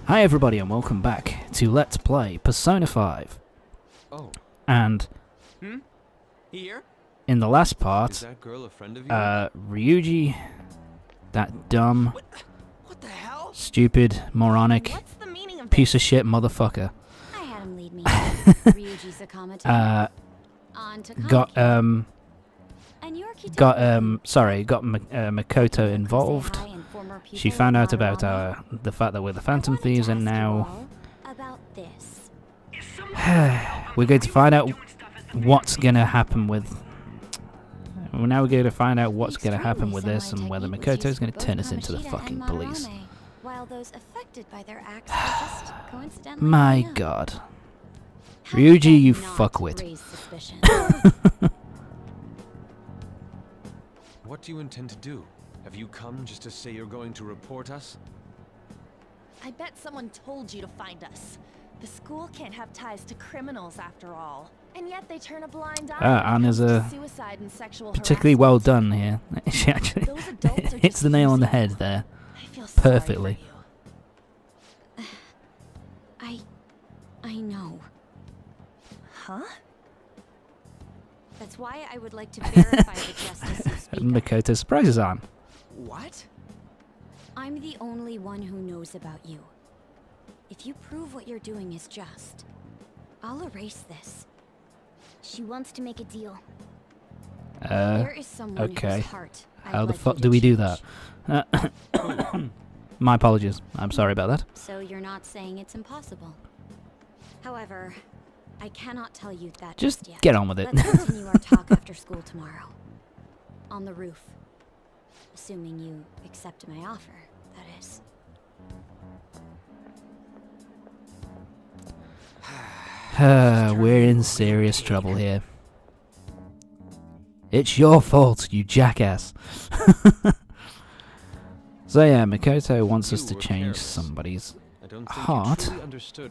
Hi everybody and welcome back to Let's Play Persona 5. Oh. And Here? In the last part, Is that girl a friend of yours? Ryuji, that dumb, What the hell? stupid, moronic, What's the meaning of piece of shit motherfucker, I had him lead me. Ryuji Sakamoto. On to got And your Makoto involved. She found out about the fact that we're the Phantom Thieves, and now about this. we're going to find out what's gonna happen with. Well, now we're going to find out what's going to happen with this, and whether Makoto is going to turn us into the fucking police. While those affected by their acts are just coincidentally My God, Ryuji, you fuckwit. What do you intend to do? Have you come just to say you're going to report us? I bet someone told you to find us. The school can't have ties to criminals after all. And yet they turn a blind eye Anna's to suicide and sexual particularly well done here. She actually hits the nail on the head there. I feel perfectly. I know. Huh? That's why I would like to verify the justice you speak of. Makoto surprises on. What? I'm the only one who knows about you. If you prove what you're doing is just, I'll erase this. She wants to make a deal. There is someone okay. whose heart How the fuck do we do that? My apologies. I'm sorry about that. So you're not saying it's impossible. However, I cannot tell you that Just yet. get on with it. Let's continue our talk after school tomorrow. On the roof. Assuming you accept my offer, that is. We're in serious trouble here. It's your fault, you jackass. So yeah, Makoto wants us to change somebody's heart,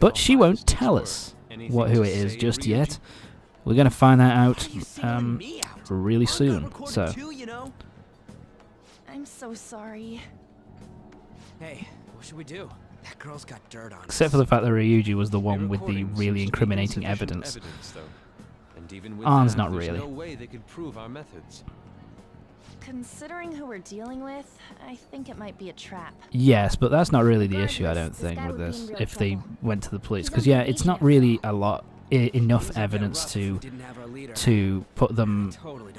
but she won't tell us who it is just yet. We're gonna find that out really soon. So I'm so sorry. Hey, what should we do? That girl's got dirt on except for the fact that Ryuji was the one with the really incriminating evidence. Arn's not really. No way they could prove our methods. Considering who we're dealing with, I think it might be a trap. Yes, but that's not really the issue, I don't think, with this, if they went to the police. Because, yeah, it's not really enough evidence to put them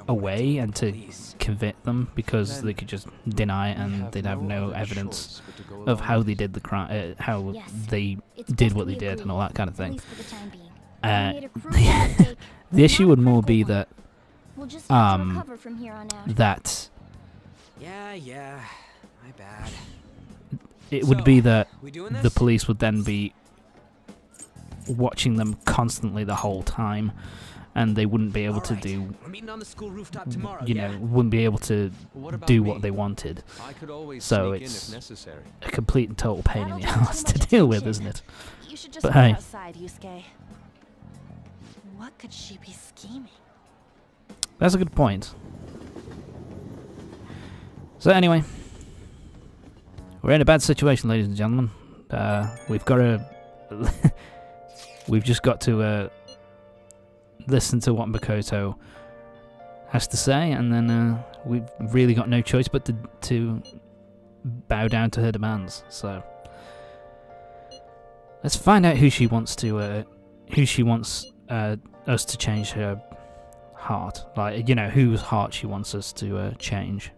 away and to convict them, because they could just deny it and they'd have no evidence of how they did the crime, how they did what they did and all that kind of thing. The issue would more be that that yeah, my bad. it would be that the police would then be watching them constantly the whole time, and they wouldn't be able to do, wouldn't be able to do what they wanted. So it's a complete and total pain in the ass to deal with, isn't it? You should just But go hey. outside, Yusuke. What could she be scheming? That's a good point. So anyway, we're in a bad situation, ladies and gentlemen. We've got to... we've just got to listen to what Makoto has to say, and then we've really got no choice but to bow down to her demands. So let's find out who she wants to... who she wants us to change her heart, like, whose heart she wants us to change.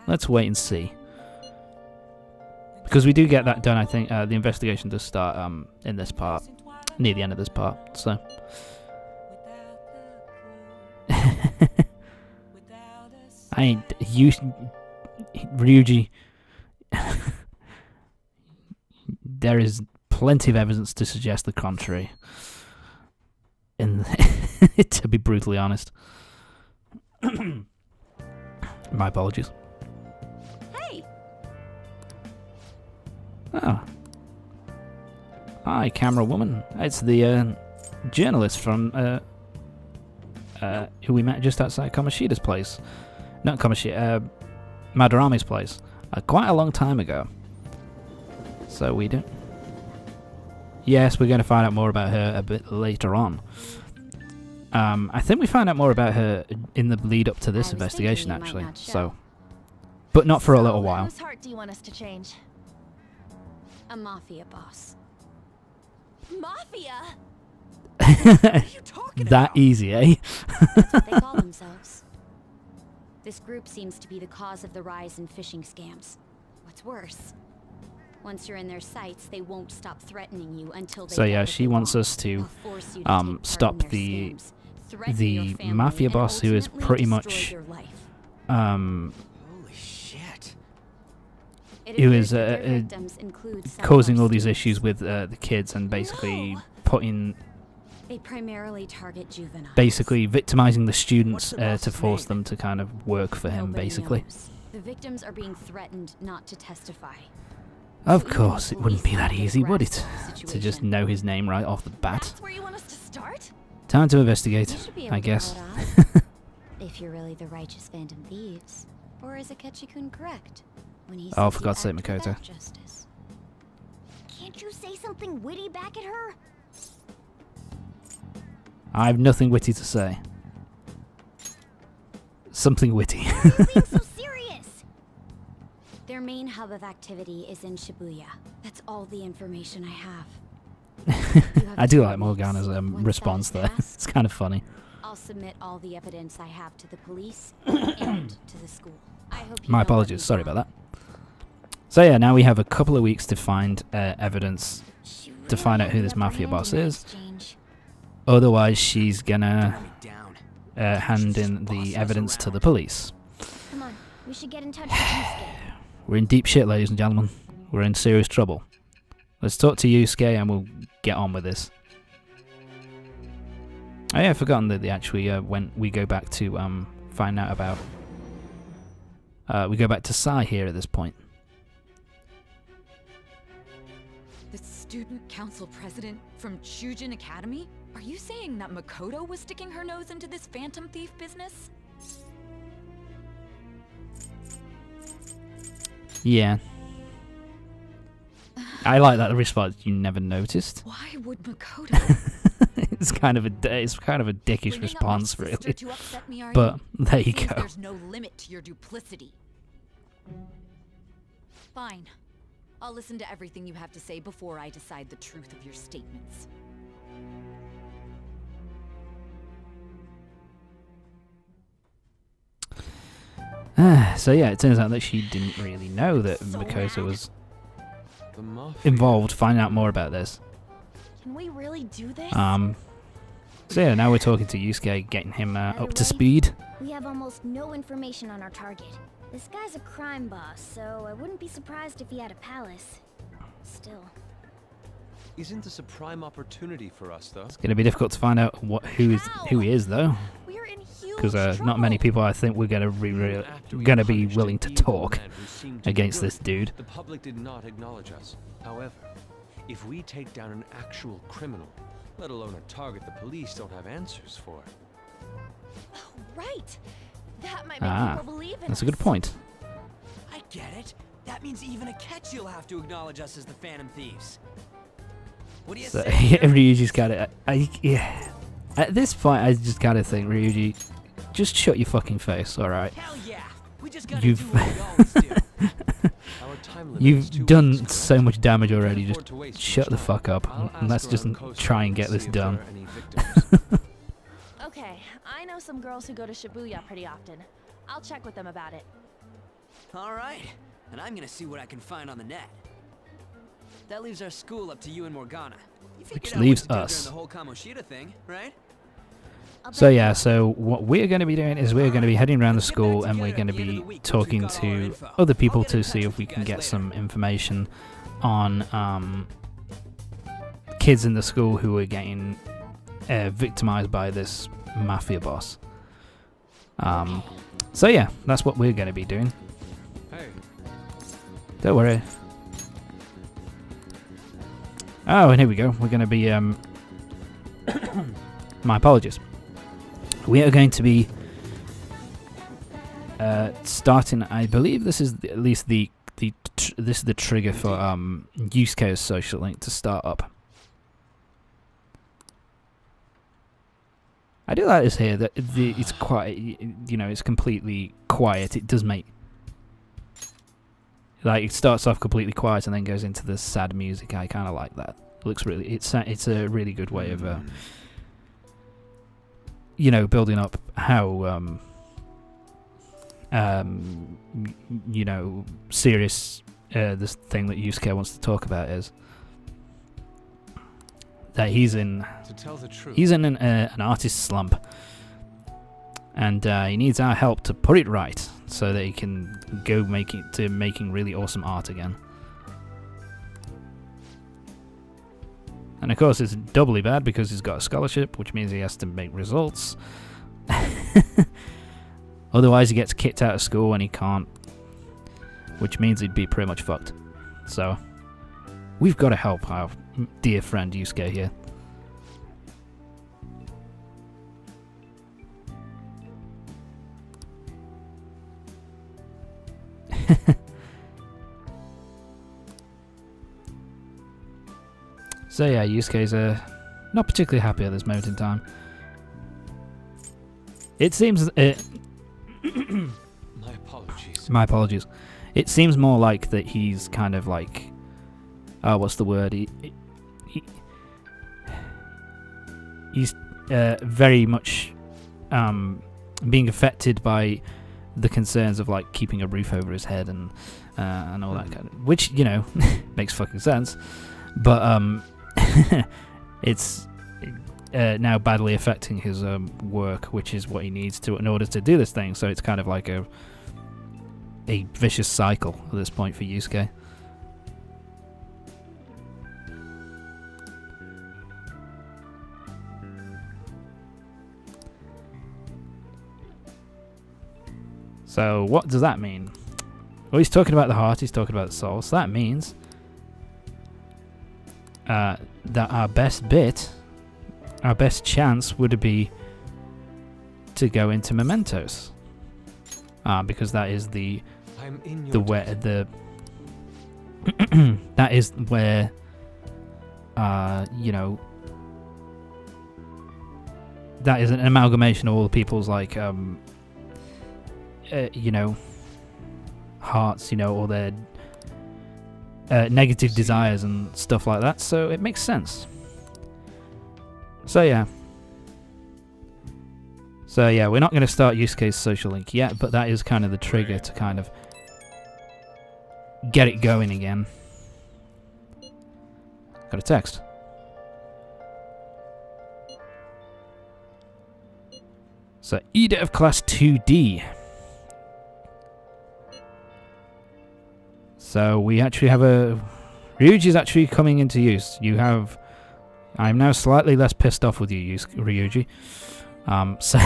Let's wait and see, because we do get that done. I think the investigation does start in this part, near the end of this part. So Ryuji, there is plenty of evidence to suggest the contrary. To be brutally honest. My apologies. Hey. Oh. Hi, camera woman. It's the journalist from who we met just outside Kamoshida's place. Not Kamoshida, Madarami's place. Quite a long time ago. So we don't... Yes, we're going to find out more about her a bit later on. I think we find out more about her in the lead up to this investigation, actually. So, but not for a little while. Whose heart do you want us to change? A Mafia boss. Mafia? That easy, eh? That's what they call themselves. This group seems to be the cause of the rise in phishing scams. What's worse, once you're in their sights, they won't stop threatening you until they So yeah, she wants us to stop the Mafia boss, who is pretty much Holy shit. who is causing all these issues with the kids and basically putting They primarily target juveniles. basically victimizing the students to force them to kind of work for him, Nobody basically. knows. The victims are being threatened not to testify. Of course, it wouldn't be that easy, would it? To just know his name right off the bat. That's where you want us to start? Time to investigate, You should be able I to guess. pull it off. If you're really the righteous Phantom Thieves, or is Akechi-kun correct when he Oh, says for you God's sake, act Makoto. without justice? Can't you say something witty back at her? I have nothing witty to say. Something witty. Why are you being so serious? Their main hub of activity is in Shibuya. That's all the information I have. I do like Morgana's response there. It's kind of funny. I'll submit all the evidence I have to the police and to the school. I hope you My know apologies, what sorry we about that. So yeah, now we have a couple of weeks to find evidence want. to find out who this Mafia Hand boss in that is. exchange. Otherwise, she's gonna Down. hand in the evidence to the police. Come on, we should get in touch with Yusuke. We're in deep shit, ladies and gentlemen. We're in serious trouble. Let's talk to Yusuke and we'll get on with this. Oh yeah, I've forgotten that actually when we go back to find out about... we go back to Sai here at this point. The student council president from Chujin Academy? Are you saying that Makoto was sticking her nose into this phantom thief business? Yeah. I like that response. You never noticed. Why would Makoto? It's kind of a dickish Bringing up my response, sister really. to upset me, are But you? there you Seems go. There's no limit to your duplicity. Fine. I'll listen to everything you have to say before I decide the truth of your statements. So yeah, it turns out that she didn't really know that Makoto was The Mafia. involved. Find out more about this. Can we really do this? So yeah, now we're talking to Yusuke, getting him up to Headway? speed. We have almost no information on our target. This guy's a crime boss, so I wouldn't be surprised if he had a palace. Still. Isn't this a prime opportunity for us, though? It's going to be difficult to find out who he is, though, We're in huge because not many people, I think, we're going to be willing to talk against this dude. The public did not acknowledge us. However, if we take down an actual criminal, let alone a target the police don't have answers for. Oh, right. That might make Ah, people believe in that's a us. good point. I get it. That means even Akechi will have to acknowledge us as the Phantom Thieves. What do you So say? Ryuji's got it. Yeah. At this point, I just gotta think, Ryuji, just shut your fucking face, all right? Hell yeah. We just gotta You've do what we always do. Our time limit is you've 2 done weeks, so much damage Can't already. afford Just to waste shut much the time. fuck up, I'll and let's ask just around the coast try and to get this see if there done. are any victims. Okay, I know some girls who go to Shibuya pretty often. I'll check with them about it. All right. And I'm gonna see what I can find on the net. That leaves our school up to you and Morgana. You figured Which out what leaves to do during us. the whole Kamoshida thing, right? So yeah, so what we're going to be doing is we're going to be heading around the school and we're going to be talking to other people to see if we can get some information on kids in the school who are getting victimized by this mafia boss. So yeah, that's what we're going to be doing. Hey, Don't worry. Oh, and here we go. We're going to be my apologies. We are going to be starting. I believe this is at least this is the trigger for Yusuke's social link to start up. I do like this here, that it's quite, you know, it's completely quiet. It does make, like, it starts off completely quiet and then goes into the sad music. I kind of like that. It looks really, it's a really good way of, you know, building up how, you know, serious this thing that Yusuke wants to talk about is. That he's in an artist slump, and he needs our help to put it right so that he can go making really awesome art again. And of course it's doubly bad because he's got a scholarship, which means he has to make results. Otherwise he gets kicked out of school and he can't, which means he'd be pretty much fucked. So we've got to help our dear friend Yusuke here. So yeah, Yusuke's not particularly happy at this moment in time. It seems... My apologies. My apologies. It seems more like that he's kind of like... what's the word? He's very much being affected by the concerns of like keeping a roof over his head and all that kind of, which, you know, makes fucking sense, but it's now badly affecting his work, which is what he needs to in order to do this thing. So it's kind of like a vicious cycle at this point for Yusuke. So what does that mean? Well, he's talking about the heart, he's talking about the soul, so that means that our best chance would be to go into mementos, because that is that is where you know, that is an amalgamation of all the people's like you know, hearts, you know, or their negative desires and stuff like that, so it makes sense. So yeah, we're not going to start Yusuke's social link yet, but that is kind of the trigger to kind of get it going again. Got a text. So Ida of class 2D. So we actually have a... Ryuji's actually coming into use. You have... I'm now slightly less pissed off with you, Ryuji. So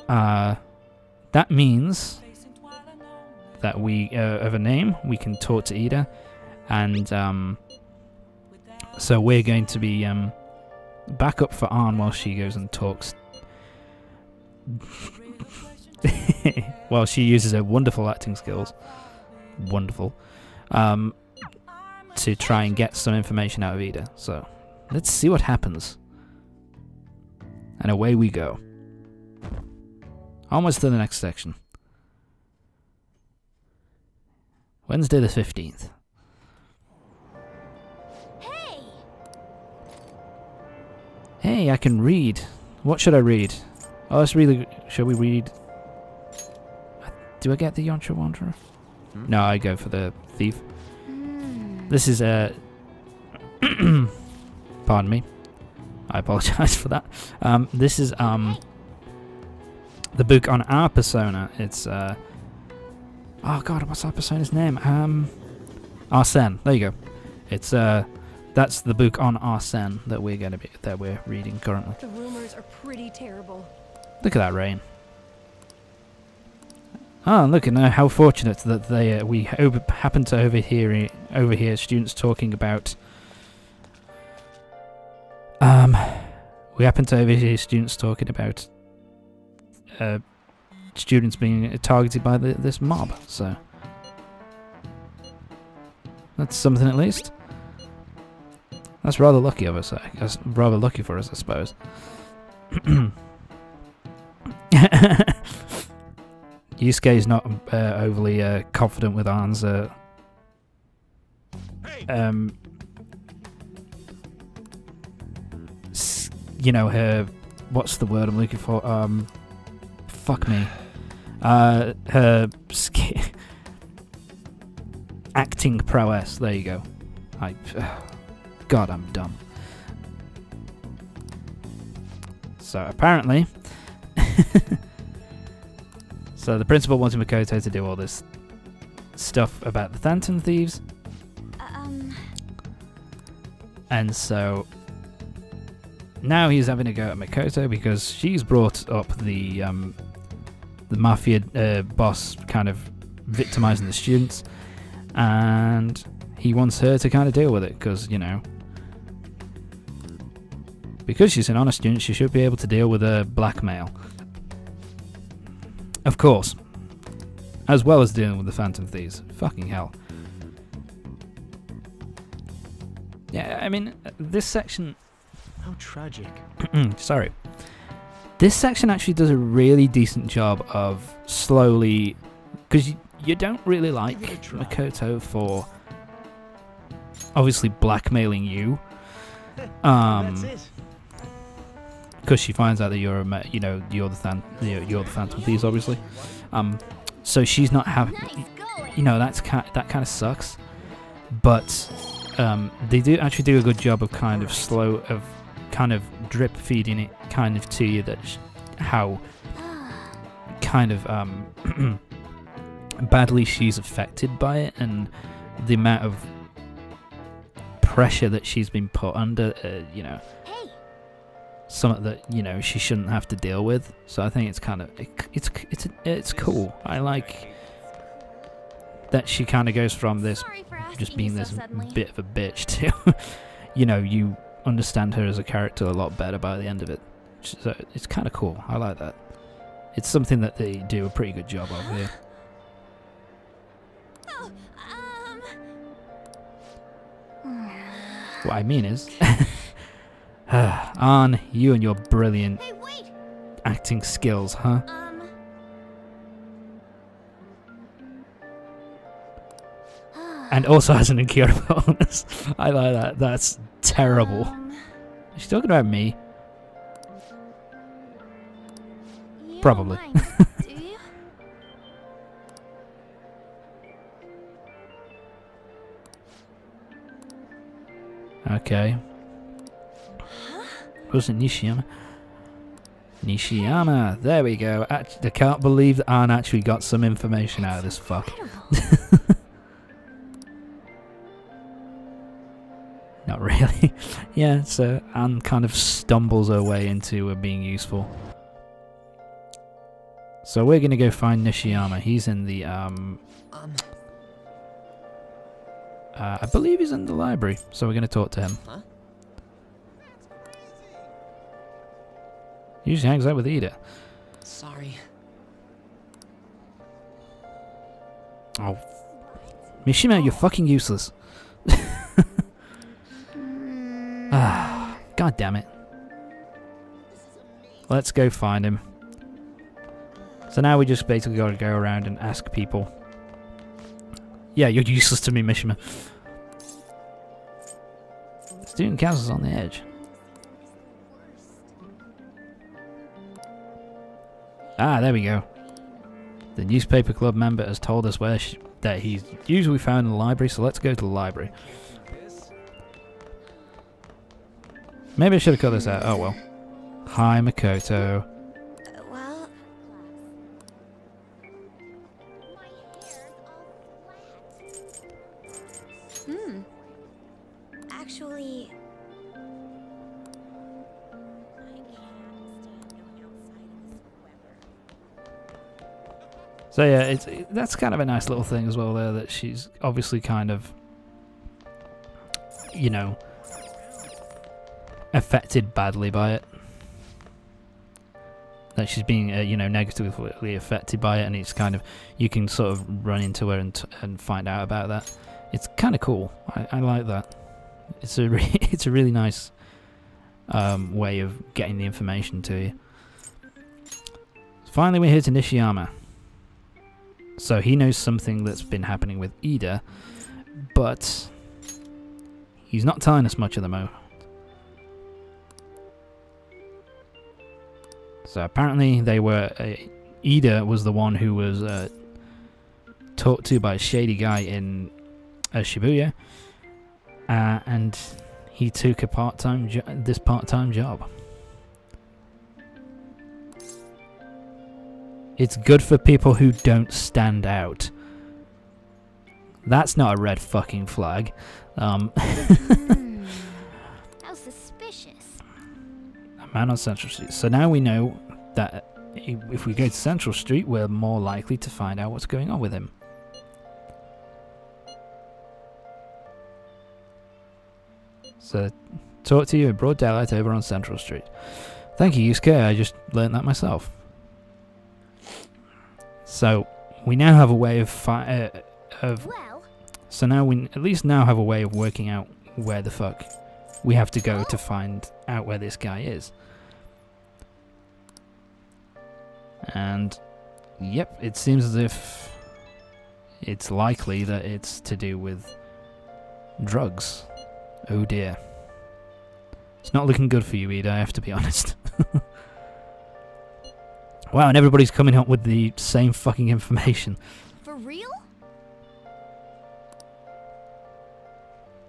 that means that we have a name. We can talk to Ida. And so we're going to be back up for Arn while she goes and talks. Well, she uses her wonderful acting skills, wonderful, to try and get some information out of Ida. So let's see what happens. And away we go. Almost to the next section. Wednesday the 15th. Hey! Hey, I can read. What should I read? Oh, let's read the... Shall we read... Do I get the Yontra Wanderer? No, I go for the Thief. This is pardon me. I apologize for that. This is the book on our persona. It's oh god, what's our persona's name? Arsene. There you go. It's that's the book on Arsene that we're reading currently. The rumors are pretty terrible. Look at that rain. Ah, look, and how fortunate that we happen to overhear students talking about. We happen to overhear students talking about students being targeted by this mob. So that's something at least. That's rather lucky of us. That's rather lucky for us, I suppose. Yusuke's not overly confident with An's you know, her, what's the word I'm looking for? Fuck me. Her acting prowess. There you go. God, I'm dumb. So apparently, so the principal wanted Makoto to do all this stuff about the Phantom Thieves, and so now he's having to go at Makoto because she's brought up the Mafia boss kind of victimizing the students, and he wants her to kind of deal with it because, you know, because she's an honor student, she should be able to deal with blackmail. Of course. As well as dealing with the Phantom Thieves. Fucking hell. Yeah, I mean, this section... How tragic. Sorry. This section actually does a really decent job of slowly... Because you don't really like Makoto for obviously blackmailing you. That's it. Because she finds out that you're the Phantom Thieves, obviously. So she's not having, you know, that kind of sucks. But they do actually do a good job of kind of drip feeding it kind of to you, that how kind of badly she's affected by it, and the amount of pressure that she's been put under, you know, something that, you know, she shouldn't have to deal with. So I think it's kind of it's cool. I like that she kind of goes from this just being this bit of a bitch to you know, you understand her as a character a lot better by the end of it. So it's kind of cool. I like that. It's something that they do a pretty good job of here. What I mean is, Ann, you and your brilliant acting skills, huh? And also has an incurable illness. I like that. That's terrible. Is she talking about me? Probably. Do you? Okay. Was it Nishiyama? Nishiyama, there we go. I can't believe that Ann actually got some information out of this fuck. Not really. Yeah, so Ann kind of stumbles her way into being useful. So we're gonna go find Nishiyama. He's in the I believe he's in the library, so we're gonna talk to him. Huh? He usually hangs out with Ida. Sorry. Oh, Mishima, you're fucking useless. Ah, God damn it. Let's go find him. So now we just basically got to go around and ask people. Yeah, you're useless to me, Mishima. Student council's on the edge. Ah, there we go. The newspaper club member has told us that he's usually found in the library, so let's go to the library. Maybe I should have cut this out. Oh well. Hi, Makoto. Well... Actually... So yeah, that's kind of a nice little thing as well there, that she's obviously kind of, you know, affected badly by it. That she's being, you know, negatively affected by it, and it's kind of, you can sort of run into her and find out about that. It's kind of cool. I like that. It's a it's a really nice way of getting the information to you. Finally, we're here to Nishiyama. So he knows something that's been happening with Ida, but he's not telling us much at the moment. So apparently they were... Ida was the one who was talked to by a shady guy in Shibuya, and he took a this part-time job. It's good for people who don't stand out. That's not a red fucking flag. How suspicious. A man on Central Street. So now we know that if we go to Central Street, we're more likely to find out what's going on with him. So, talk to you in broad daylight over on Central Street. Thank you, Yusuke. I just learned that myself. So, we now have a way so now we at least now have a way of working out where the fuck we have to go to find out where this guy is. And, yep, it seems as if it's likely that it's to do with drugs. Oh dear. It's not looking good for you, Ida, I have to be honest. Wow, and everybody's coming up with the same fucking information. For real?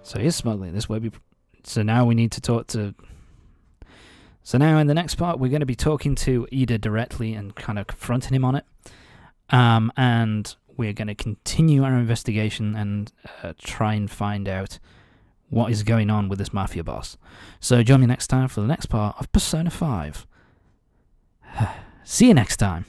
So he's smuggling this way. So now we need to talk to... So now in the next part, we're going to be talking to Ida directly and kind of confronting him on it. And we're going to continue our investigation and try and find out what is going on with this Mafia boss. So join me next time for the next part of Persona 5. See you next time.